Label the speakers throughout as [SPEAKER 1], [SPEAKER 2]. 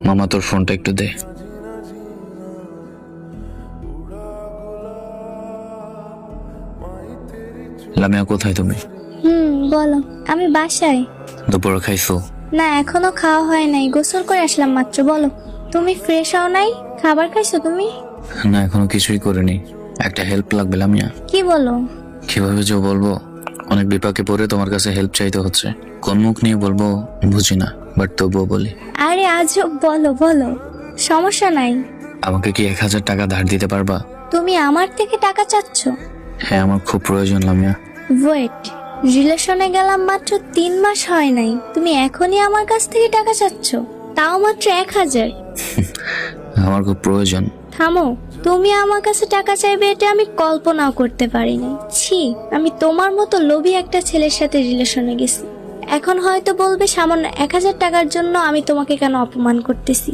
[SPEAKER 1] মামা তোর ফোনটা একটু দে। লামিয়া কোথায় তুমি?
[SPEAKER 2] বলো। আমি বাসায়।
[SPEAKER 1] দুপুর খাইছো?
[SPEAKER 2] না, এখনো খাওয়া হয় নাই, গোসল করে আসলাম মাত্র। বলো, তুমি ফ্রেশ হও নাই? খাবার খাইছো তুমি?
[SPEAKER 1] না, এখনো কিছুই করিনি। একটা হেল্প লাগবে লামিয়া।
[SPEAKER 2] কি বলো?
[SPEAKER 1] কিভাবে যে বলবো, অনেক বিপাকে পড়ে তোমার কাছে হেল্প চাইতে হচ্ছে। কোন মুখ নিয়ে বলবো বুঝি না, বাট তবুও বলি।
[SPEAKER 2] আরে আজব, বলো বলো, সমস্যা নাই।
[SPEAKER 1] আমাকে কি 1000 টাকা ধার দিতে পারবা?
[SPEAKER 2] তুমি আমার থেকে টাকা চাচ্ছ?
[SPEAKER 1] হ্যাঁ, আমার খুব প্রয়োজন লামিয়া।
[SPEAKER 2] ওয়েট, রিলেশনে গেলাম মাত্র 3 মাস হয় নাই, তুমি এখনই আমার কাছ থেকে টাকা চাচ্ছ? তাও মাত্র 1000?
[SPEAKER 1] আমার খুব প্রয়োজন।
[SPEAKER 2] থামো, তুমি আমার কাছে টাকা চাইবে এটা আমি কল্পনাও করতে পারিনি। ছি, আমি তোমার মতো লোভী একটা ছেলের সাথে রিলেশনে গেছি। এখন হয়তো বলবে সামান্য 1000 টাকার জন্য আমি তোমাকে কেন অপমান করতেছি।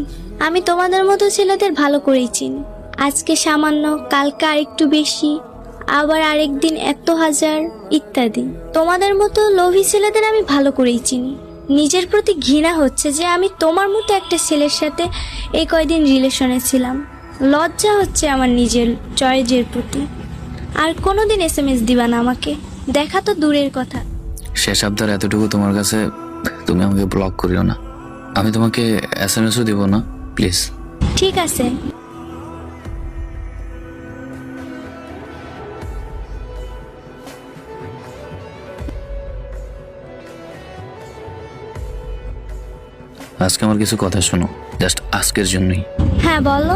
[SPEAKER 2] আমি তোমাদের মতো ছেলেদের ভালো করেই চিনি। আজকে সামান্য, কালকে আরেকটু বেশি, আবার আরেকদিন এত হাজার, ইত্যাদি। তোমাদের মতো লোভী ছেলেদের আমি ভালো করেই চিনি। নিজের প্রতি ঘৃণা হচ্ছে যে আমি তোমার মতো একটা ছেলের সাথে এই কয়দিন রিলেশনে ছিলাম। লজ্জা হচ্ছে আমার নিজের চয়েজের প্রতি। আর কোনোদিন SMS দিবা না আমাকে, দেখা তো দূরের কথা।
[SPEAKER 1] শেষ আবদার এতটুকু তোমার কাছে, তুমি আমাকে ব্লক করিও না। আমি তোমাকে SMS ও দিব না, প্লিজ।
[SPEAKER 2] ঠিক আছে।
[SPEAKER 1] আজকে আমার কিছু কথা শোনো, জাস্ট আজকের জন্যই।
[SPEAKER 2] হ্যাঁ বলো।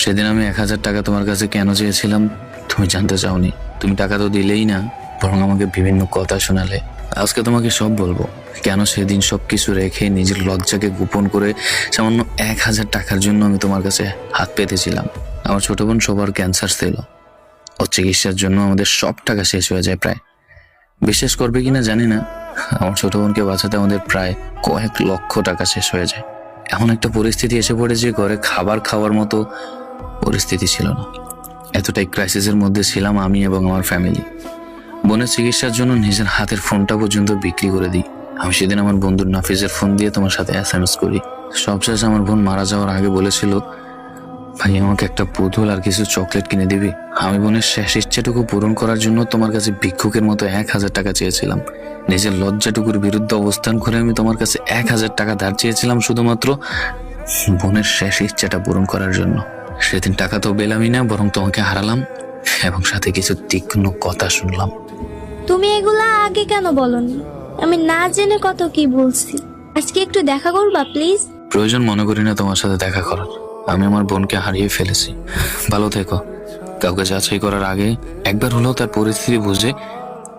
[SPEAKER 1] সেদিন আমি 1000 টাকা তোমার কাছে কেন চেয়েছিলাম তুমি জানতে চাওনি। তুমি টাকা তো দিলেই না, বরং আমাকে বিভিন্ন কথা শোনালে। আজকে তোমাকে সব বলবো, কেন সেদিন সবকিছু রেখে নিজের লজ্জাকে গোপন করে সামান্য 1000 টাকার জন্য আমি তোমার কাছে হাত পেতেছিলাম। আমার ছোট বোন সবার ক্যান্সার ছিল, ওর চিকিৎসার জন্য আমাদের সব টাকা শেষ হয়ে যায় প্রায়। বিশ্বাস করবে কিনা জানি না, আমার ছোট বোনকে বাঁচাতে আমাদের প্রায় কয়েক লক্ষ টাকা শেষ হয়ে যায়। এমন একটা পরিস্থিতি এসে পড়ে যে ঘরে খাবার খাওয়ার মতো পরিস্থিতি ছিল না। এতটাই ক্রাইসিসের মধ্যে ছিলাম আমি এবং আমার ফ্যামিলি। বোনের চিকিৎসার জন্য নিজের হাতের ফোনটা পর্যন্ত বিক্রি করে দিই। আমি সেদিন আমার বন্ধুর নাফিজের ফোন দিয়ে তোমার সাথে SMS করি। সবশেষ আমার বোন মারা যাওয়ার আগে বলেছিল, ভাই আমাকে একটা পুতুল আর কিছু চকলেট কিনে দিবি। আমি বোনের শেষ ইচ্ছাটুকু পূরণ করার জন্য তোমার কাছে ভিক্ষুকের মতো 1000 টাকা চেয়েছিলাম। নিজের লজ্জাটুকুর বিরুদ্ধে অবস্থান করে আমি তোমার কাছে 1000 টাকা ধার চেয়েছিলাম শুধুমাত্র বোনের শেষ ইচ্ছাটা পূরণ করার জন্য। সেদিন টাকা তো পেলামই না, বরং তোমাকে হারালাম এবং সাথে কিছু তীক্ষ্ণ কথা শুনলাম।
[SPEAKER 2] তুমি এগুলা আগে কেন বলনি? আমি না জেনে কত কি বলছি। আজকে একটু দেখা করবা প্লিজ?
[SPEAKER 1] প্রয়োজন মনে করি না তোমার সাথে দেখা করার। আমি আমার বোনকে হারিয়ে ফেলেছি। ভালো থেকো। কাউকে যাচাই করার আগে একবার হলেও তার পরিস্থিতি বুঝে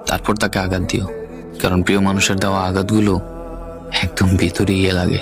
[SPEAKER 1] তারপর তাকে আঘাত দিও, কারণ প্রিয় মানুষের দেওয়া আঘাতগুলো একদম ভিতরে গিয়ে লাগে।